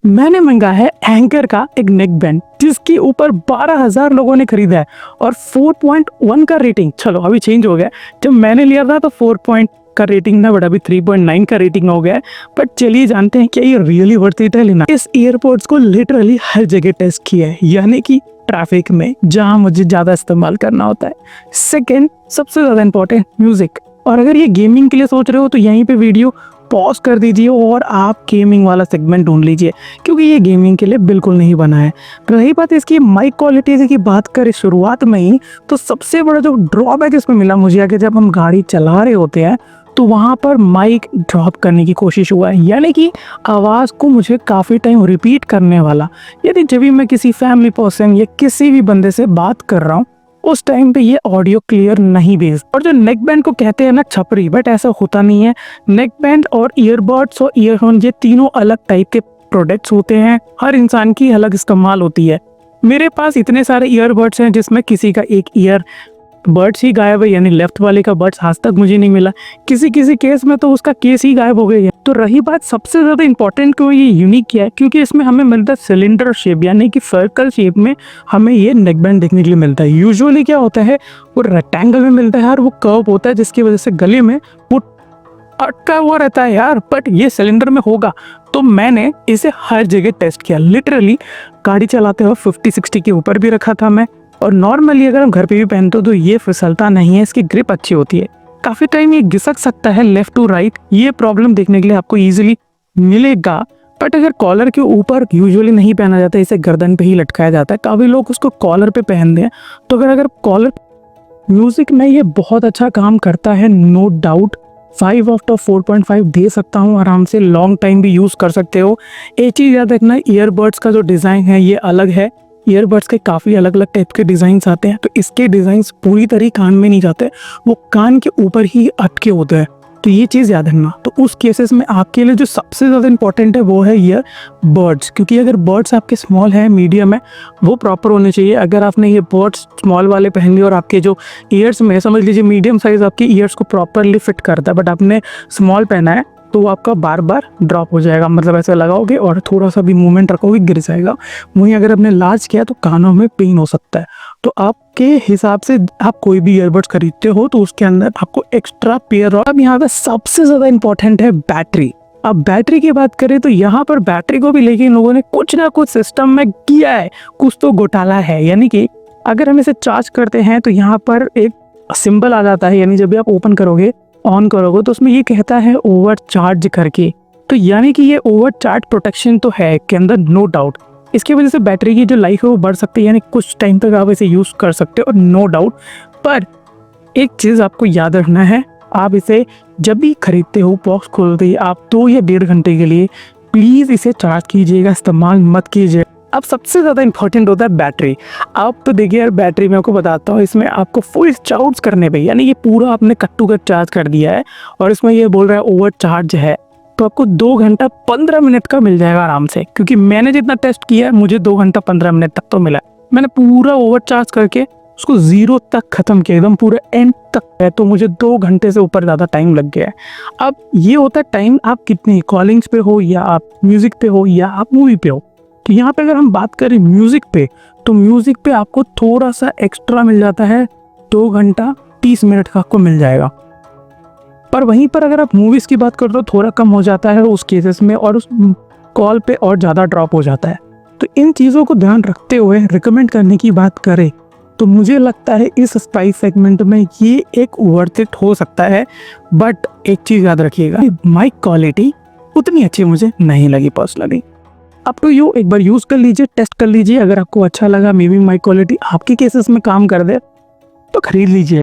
मैंने मंगाया है एंकर का एक नेक बैंड जिसके ऊपर 12,000 लोगों ने खरीदा है और 4.1 का रेटिंग। चलो अभी चेंज हो गया, जब मैंने लिया था तो 4 का रेटिंग था, बट अभी 3.9 का रेटिंग हो गया है। बट चलिए जानते हैं क्या ये रियली वर्थ इट है लेना। इस ईयरपोड्स को लिटरली हर जगह टेस्ट किया है, यानी कि ट्रैफिक में जहां मुझे ज्यादा इस्तेमाल करना होता है। सेकंड, सबसे ज्यादा इंपॉर्टेंट, म्यूजिक। और अगर ये गेमिंग के लिए सोच रहे हो तो यहीं पे वीडियो पॉज कर दीजिए और आप गेमिंग वाला सेगमेंट ढूंढ लीजिए, क्योंकि ये गेमिंग के लिए बिल्कुल नहीं बना है। रही बात इसकी माइक क्वालिटी की बात करें शुरुआत में ही, तो सबसे बड़ा जो ड्रॉबैक इसमें मिला मुझे है कि जब हम गाड़ी चला रहे होते हैं तो वहाँ पर माइक ड्रॉप करने की कोशिश हुआ है, यानी कि आवाज़ को मुझे काफ़ी टाइम रिपीट करने वाला। यदि जब भी मैं किसी फैमिली पर्सन या किसी भी बंदे से बात कर रहा हूँ उस टाइम पे ये ऑडियो क्लियर नहीं भेज। और जो नेक बैंड को कहते हैं ना छपरी, बट ऐसा होता नहीं है। नेक बैंड और ईयरबड्स और ईयरफोन ये तीनों अलग टाइप के प्रोडक्ट्स होते हैं, हर इंसान की अलग इस्तेमाल होती है। मेरे पास इतने सारे ईयरबड्स हैं जिसमें किसी का एक ईयर बर्ड्स ही गायब है, यानी लेफ्ट वाले का बर्ड्स आज तक मुझे नहीं मिला। किसी किसी केस में तो उसका केस ही गायब हो गई है। तो रही बात सबसे ज्यादा इंपॉर्टेंट क्यों ये यूनिक किया है, क्योंकि इसमें हमें मिलता है सिलेंडर शेप, यानी कि सर्कल शेप में हमें ये नेक बैंड देखने के लिए मिलता है। यूजुअली क्या होता है वो रेक्टेंगल में मिलता है और वो कर्व होता है, जिसकी वजह से गले में वो अटका हुआ रहता है यार। बट ये सिलेंडर में होगा, तो मैंने इसे हर जगह टेस्ट किया। लिटरली गाड़ी चलाते हुए 50-60 के ऊपर भी रखा था मैं, और नॉर्मली अगर हम घर पे भी पहनते हो तो ये फिसलता नहीं है, इसकी ग्रिप अच्छी होती है। काफी टाइम ये घिसक सकता है लेफ्ट टू राइट, ये प्रॉब्लम देखने के लिए आपको इजीली मिलेगा। बट अगर कॉलर के ऊपर यूजुअली नहीं पहना जाता, इसे गर्दन पे ही लटकाया जाता है, काफी लोग उसको कॉलर पे पहनते हैं। तो अगर कॉलर म्यूजिक में ये बहुत अच्छा काम करता है, नो डाउट। 5 आउट ऑफ 4.5 दे सकता हूँ, आराम से लॉन्ग टाइम भी यूज कर सकते हो। एक चीज याद रखना, ईयरबड्स का जो डिजाइन है ये अलग है। ईयरबड्स के काफ़ी अलग अलग टाइप के डिज़ाइंस आते हैं, तो इसके डिज़ाइंस पूरी तरह कान में नहीं जाते, वो कान के ऊपर ही अटके होते हैं। तो ये चीज़ याद रखना। तो उस केसेस में आपके लिए जो सबसे ज़्यादा इंपॉर्टेंट है वो है ईयरबड्स, क्योंकि अगर बर्ड्स आपके स्मॉल है, मीडियम है, वो प्रॉपर होने चाहिए। अगर आपने ये बर्ड्स स्मॉल वाले पहन लिए और आपके जो ईयर्स में समझ लीजिए मीडियम साइज़ आपके ईयर्स को प्रॉपरली फिट करता है, बट आपने स्मॉल पहना है, तो वो आपका बार बार ड्रॉप हो जाएगा। मतलब ऐसे लगाओगे और थोड़ा सा भी मूवमेंट रखोगे गिर जाएगा। वहीं अगर आपने लार्ज किया तो कानों में पेन हो सकता है। तो आपके हिसाब से आप कोई भी ईयरबड्स खरीदते हो तो उसके अंदर आपको एक्स्ट्रा पेयर। अब यहाँ पे सबसे ज़्यादा इंपॉर्टेंट है बैटरी। अब बैटरी की बात करें तो यहाँ पर बैटरी को भी लेके इन लोगों ने कुछ ना कुछ सिस्टम में किया है, कुछ तो घोटाला है। यानी कि अगर हम इसे चार्ज करते हैं तो यहाँ पर एक सिंबल आ जाता है, यानी जब भी आप ओपन करोगे ऑन करोगे तो उसमें ये कहता है ओवर चार्ज करके। तो यानी कि ये ओवर चार्ज प्रोटेक्शन तो है के अंदर, नो डाउट। इसकी वजह से बैटरी की जो लाइफ है वो बढ़ सकती है, यानी कुछ टाइम तक आप इसे यूज़ कर सकते हो, नो डाउट। पर एक चीज़ आपको याद रखना है, आप इसे जब भी खरीदते हो, बॉक्स खोलते ही आप 2 या 1.5 घंटे के लिए प्लीज़ इसे चार्ज कीजिएगा, इस्तेमाल मत कीजिए। अब सबसे ज़्यादा इंपॉर्टेंट होता है बैटरी। आप तो देखिए यार, बैटरी मैं आपको बताता हूँ, इसमें आपको फुल चार्ज करने पे, यानी ये पूरा आपने कट टू कट चार्ज कर दिया है और इसमें ये बोल रहा है ओवर चार्ज है, तो आपको 2 घंटा 15 मिनट का मिल जाएगा आराम से। क्योंकि मैंने जितना टेस्ट किया है मुझे 2 घंटा 15 मिनट तक तो मिला। मैंने पूरा ओवर चार्ज करके उसको 0 तक ख़त्म किया, एकदम पूरे एंड तक है, तो मुझे 2 घंटे से ऊपर ज़्यादा टाइम लग गया है। अब ये होता है टाइम आप कितनी कॉलिंग्स पे हो, या आप म्यूज़िक पे हो, या आप मूवी पे हो। तो यहाँ पे अगर हम बात करें म्यूज़िक पे, तो म्यूज़िक पे आपको थोड़ा सा एक्स्ट्रा मिल जाता है, 2 घंटा 30 मिनट का आपको मिल जाएगा। पर वहीं पर अगर आप मूवीज़ की बात करो तो थोड़ा कम हो जाता है उस केसेस में, और उस कॉल पे और ज़्यादा ड्रॉप हो जाता है। तो इन चीज़ों को ध्यान रखते हुए रिकमेंड करने की बात करें तो मुझे लगता है इस प्राइस सेगमेंट में ये एक वर्थ इट हो सकता है। बट एक चीज़ याद रखिएगा, माइक क्वालिटी उतनी अच्छी मुझे नहीं लगी पर्सनली। अप टू यू, एक बार यूज़ कर लीजिए, टेस्ट कर लीजिए। अगर आपको अच्छा लगा, मे बी माइक क्वालिटी आपके केसेस में काम कर दे तो खरीद लीजिए।